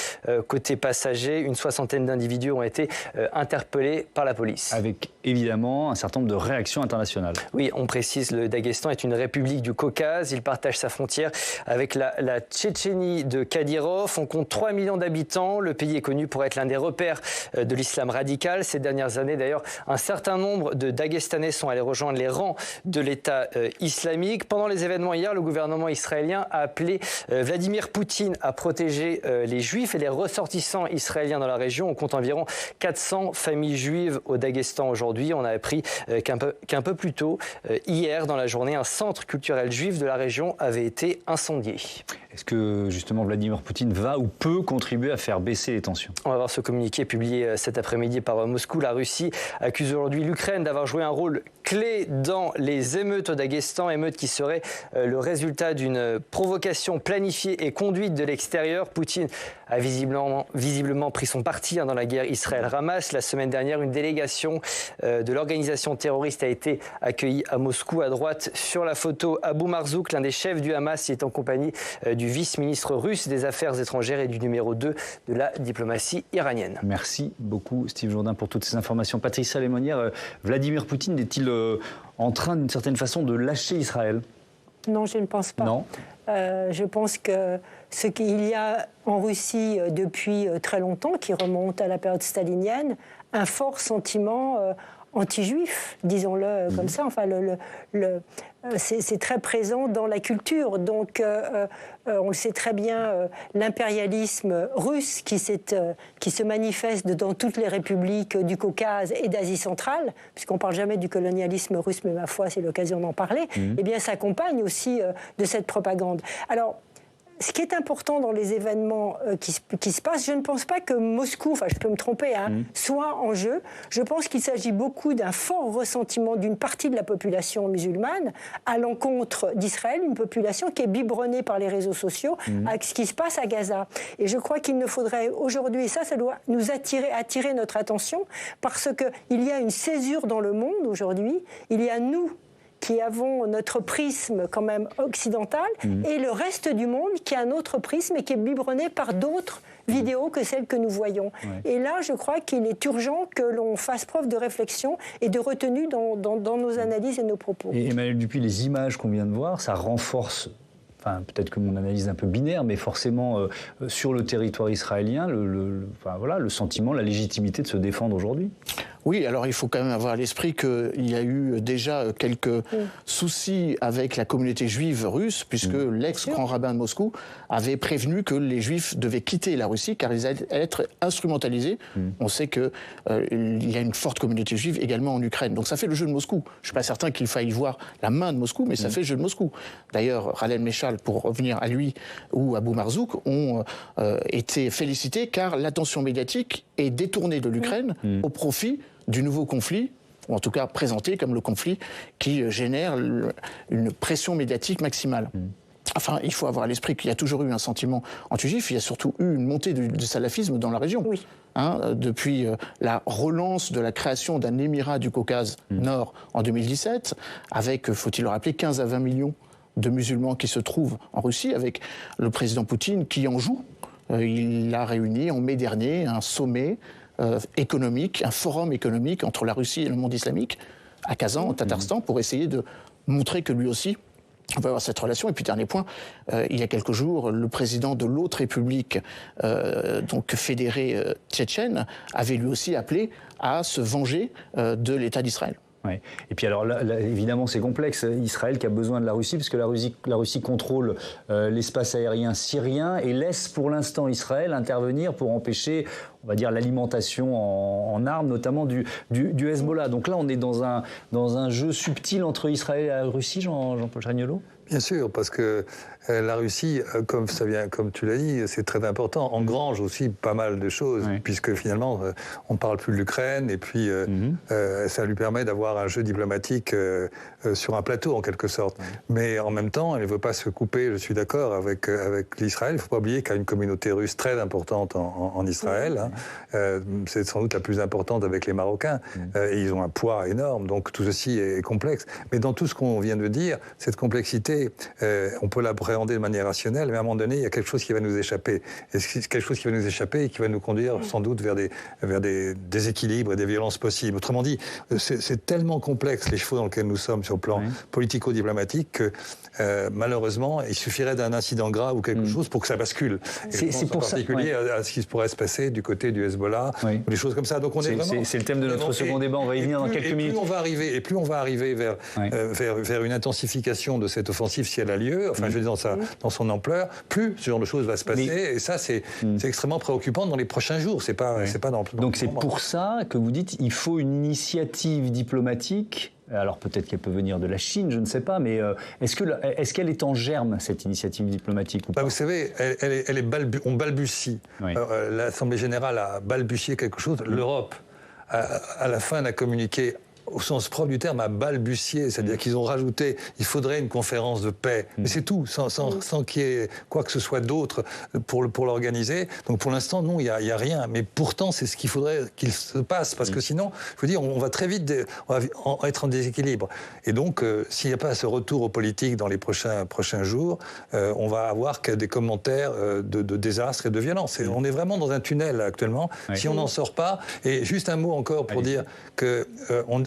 côté passagers. Une soixantaine d'individus ont été interpellés par la police. Avec évidemment un certain nombre de réactions internationales. Oui, on précise, le Daghestan est une république du Caucase. Il partage sa frontière avec la Tchétchénie de Kadyrov. On compte 3 millions d'habitants. Le pays est connu pour être l'un des repères de l'islam radical. Ces dernières années, d'ailleurs, un certain nombre de Dagestanais sont allés rejoindre les rangs de l'État islamique. Pendant les événements hier, le gouvernement israélien a appelé Vladimir Poutine à protéger les juifs et les ressortissants israéliens dans la région. On compte environ 400 familles juives au Daghestan aujourd'hui. On a appris qu'un peu plus tôt, hier dans la journée, un centre culturel juif de la région avait été incendié. Est-ce que justement Vladimir Poutine va ou peut contribuer à faire baisser les tensions? On va voir ce communiqué publié cet après-midi par Moscou. La Russie accuse aujourd'hui l'Ukraine d'avoir joué un rôle clé dans les émeutes au Daghestan, émeutes qui seraient le résultat d'une provocation planifiée et conduite de l'extérieur. Poutine a visiblement pris son parti dans la guerre Israël-Hamas. La semaine dernière, une délégation de l'organisation terroriste a été accueillie à Moscou. À droite, sur la photo, Abou Marzouk, l'un des chefs du Hamas, est en compagnie du vice-ministre russe des Affaires étrangères et du numéro 2 de la diplomatie iranienne. Merci beaucoup Steve Jourdain pour toutes ces informations. Patricia Lémonière, Vladimir Poutine est-il en train d'une certaine façon de lâcher Israël? Non, je ne pense pas. Non. Je pense que ce qu'il y a en Russie depuis très longtemps, qui remonte à la période stalinienne, un fort sentiment anti-juif, disons-le comme ça. Enfin, c'est très présent dans la culture. Donc, on le sait très bien, l'impérialisme russe qui se manifeste dans toutes les républiques du Caucase et d'Asie centrale, puisqu'on ne parle jamais du colonialisme russe, mais ma foi, c'est l'occasion d'en parler, eh bien, s'accompagne aussi de cette propagande. Alors, ce qui est important dans les événements qui se passent, je ne pense pas que Moscou, enfin je peux me tromper, soit en jeu. Je pense qu'il s'agit beaucoup d'un fort ressentiment d'une partie de la population musulmane à l'encontre d'Israël, une population qui est biberonnée par les réseaux sociaux avec ce qui se passe à Gaza. Et je crois qu'il ne faudrait aujourd'hui, et ça doit nous attirer notre attention, parce qu'il y a une césure dans le monde aujourd'hui, il y a nous qui avons notre prisme quand même occidental, et le reste du monde qui a un autre prisme et qui est biberonné par d'autres vidéos que celles que nous voyons. Ouais. Et là, je crois qu'il est urgent que l'on fasse preuve de réflexion et de retenue dans nos analyses et nos propos. Et Emmanuel Dupuis, les images qu'on vient de voir, ça renforce... Enfin, peut-être que mon analyse est un peu binaire, mais forcément, sur le territoire israélien, le sentiment, la légitimité de se défendre aujourd'hui. Oui, alors il faut quand même avoir à l'esprit qu'il y a eu déjà quelques soucis avec la communauté juive russe, puisque l'ex-grand rabbin de Moscou avait prévenu que les juifs devaient quitter la Russie car ils allaient être instrumentalisés. On sait qu'il y a une forte communauté juive également en Ukraine. Donc ça fait le jeu de Moscou. Je ne suis pas certain qu'il faille voir la main de Moscou, mais ça fait le jeu de Moscou. D'ailleurs, Khaled Meshal, pour revenir à lui, ou Abou Marzouk, ont été félicités car l'attention médiatique est détournée de l'Ukraine au profit du nouveau conflit, ou en tout cas présenté comme le conflit qui génère une pression médiatique maximale. Enfin, il faut avoir à l'esprit qu'il y a toujours eu un sentiment anti-juif, il y a surtout eu une montée du salafisme dans la région. Oui. Depuis la relance de la création d'un émirat du Caucase Nord en 2017, avec, faut-il le rappeler, 15 à 20 millions de musulmans qui se trouvent en Russie, avec le président Poutine qui en joue. Il a réuni en mai dernier un sommet économique, un forum économique entre la Russie et le monde islamique, à Kazan, au Tatarstan, pour essayer de montrer que lui aussi, on peut avoir cette relation. Et puis, dernier point, il y a quelques jours, le président de l'autre république, donc fédérée tchétchène, avait lui aussi appelé à se venger de l'État d'Israël. Ouais. Et puis alors là, évidemment, c'est complexe. Israël qui a besoin de la Russie, puisque la Russie contrôle l'espace aérien syrien et laisse pour l'instant Israël intervenir pour empêcher, on va dire, l'alimentation en armes, notamment du Hezbollah. Donc là, on est dans un jeu subtil entre Israël et la Russie, Jean-Paul Chagnolot. Bien sûr, parce que la Russie, comme tu l'as dit, c'est très important, engrange aussi pas mal de choses, puisque finalement, on ne parle plus de l'Ukraine, et puis ça lui permet d'avoir un jeu diplomatique sur un plateau, en quelque sorte. Mais en même temps, elle ne veut pas se couper, je suis d'accord, avec l'Israël. Il ne faut pas oublier qu'il y a une communauté russe très importante en Israël. C'est sans doute la plus importante avec les Marocains. Et ils ont un poids énorme, donc tout ceci est complexe. Mais dans tout ce qu'on vient de dire, cette complexité, on peut l'appréhender de manière rationnelle, mais à un moment donné, il y a quelque chose qui va nous échapper. Et c'est quelque chose qui va nous échapper et qui va nous conduire sans doute vers des déséquilibres et des violences possibles. Autrement dit, c'est tellement complexe les chevaux dans lesquels nous sommes sur le plan politico-diplomatique que malheureusement, il suffirait d'un incident grave ou quelque chose pour que ça bascule. Et c'est pour particulier à ce qui pourrait se passer du côté du Hezbollah ou des choses comme ça. Donc on est vraiment... C'est le thème de notre second débat, on va y venir dans quelques minutes. Plus on va arriver vers une intensification de cette offensive, si elle a lieu, enfin je veux dire dans son ampleur, plus ce genre de choses va se passer. Et ça, c'est extrêmement préoccupant dans les prochains jours. C'est pas dans Donc c'est pour ça que vous dites il faut une initiative diplomatique. Alors peut-être qu'elle peut venir de la Chine, je ne sais pas, mais est-ce qu'elle est en germe, cette initiative diplomatique ou pas ? Vous savez, on balbutie. L'Assemblée générale a balbutié quelque chose. L'Europe, à la fin, n'a communiqué au sens propre du terme, à balbutier, c'est-à-dire qu'ils ont rajouté, il faudrait une conférence de paix, mais c'est tout, sans qu'il y ait quoi que ce soit d'autre pour l'organiser. Donc pour l'instant, non, il y a rien, mais pourtant c'est ce qu'il faudrait qu'il se passe, parce que sinon, je veux dire, on va très vite être en déséquilibre. Et donc, s'il n'y a pas ce retour aux politiques dans les prochains jours, on va avoir que des commentaires de désastre et de violence. On est vraiment dans un tunnel actuellement. Si on n'en sort pas, et juste un mot encore pour dire que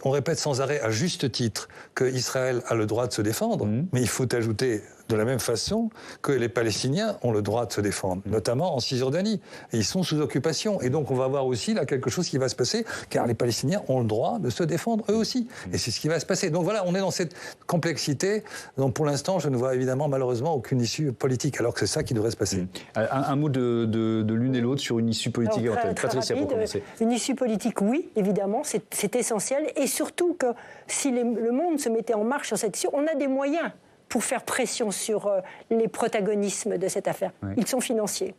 on répète sans arrêt, à juste titre, qu'Israël a le droit de se défendre, mais il faut ajouter de la même façon que les Palestiniens ont le droit de se défendre, notamment en Cisjordanie. Et ils sont sous occupation. Et donc on va voir aussi là quelque chose qui va se passer, car les Palestiniens ont le droit de se défendre eux aussi. Et c'est ce qui va se passer. Donc voilà, on est dans cette complexité. Donc pour l'instant, je ne vois évidemment malheureusement aucune issue politique, alors que c'est ça qui devrait se passer. Un mot de l'une et l'autre sur une issue politique. Patricia, pour commencer. Une issue politique, oui, évidemment, c'est essentiel. Et surtout que si le monde se mettait en marche sur cette issue, on a des moyens pour faire pression sur les protagonismes de cette affaire. Ils sont financiers.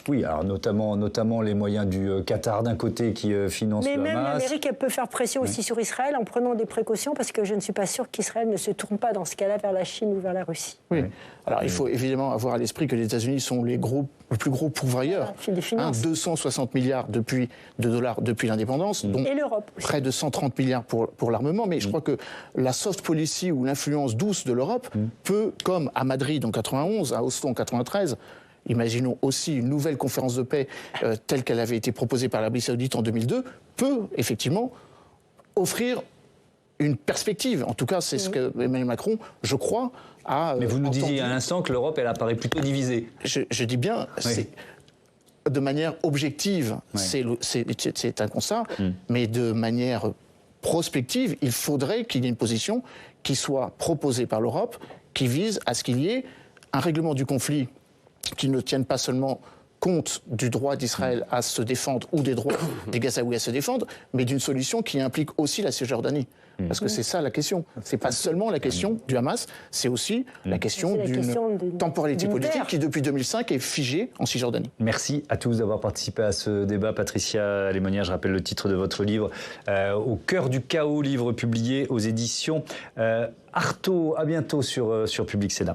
Oui, alors notamment les moyens du Qatar d'un côté qui finance le Hamas. Mais même l'Amérique, elle peut faire pression aussi sur Israël en prenant des précautions, parce que je ne suis pas sûr qu'Israël ne se tourne pas dans ce cas-là vers la Chine ou vers la Russie. Oui. Alors il faut évidemment avoir à l'esprit que les États-Unis sont le plus gros pourvoyeur. 260 milliards de dollars depuis l'indépendance, dont et l'Europe aussi. Près de 130 milliards pour l'armement. Mais je crois que la soft policy ou l'influence douce de l'Europe peut, comme à Madrid en 91, à Oslo en 93, imaginons aussi une nouvelle conférence de paix telle qu'elle avait été proposée par l'Arabie Saoudite en 2002, peut effectivement offrir une perspective. En tout cas, c'est ce que Emmanuel Macron, je crois, a Mais vous nous disiez à l'instant que l'Europe, elle apparaît plutôt divisée. Je dis bien, c'est de manière objective, c'est un constat, mais de manière prospective, il faudrait qu'il y ait une position qui soit proposée par l'Europe, qui vise à ce qu'il y ait un règlement du conflit qui ne tienne pas seulement compte du droit d'Israël à se défendre ou des droits des Gazaouis à se défendre, mais d'une solution qui implique aussi la Cisjordanie. Parce que c'est ça la question. C'est pas seulement la question du Hamas, c'est aussi la question d'une temporalité politique qui, depuis 2005, est figée en Cisjordanie. Merci à tous d'avoir participé à ce débat. Patricia Lemonnier, je rappelle le titre de votre livre, Au cœur du chaos, livre publié aux éditions Artaud. À bientôt sur Public Sénat.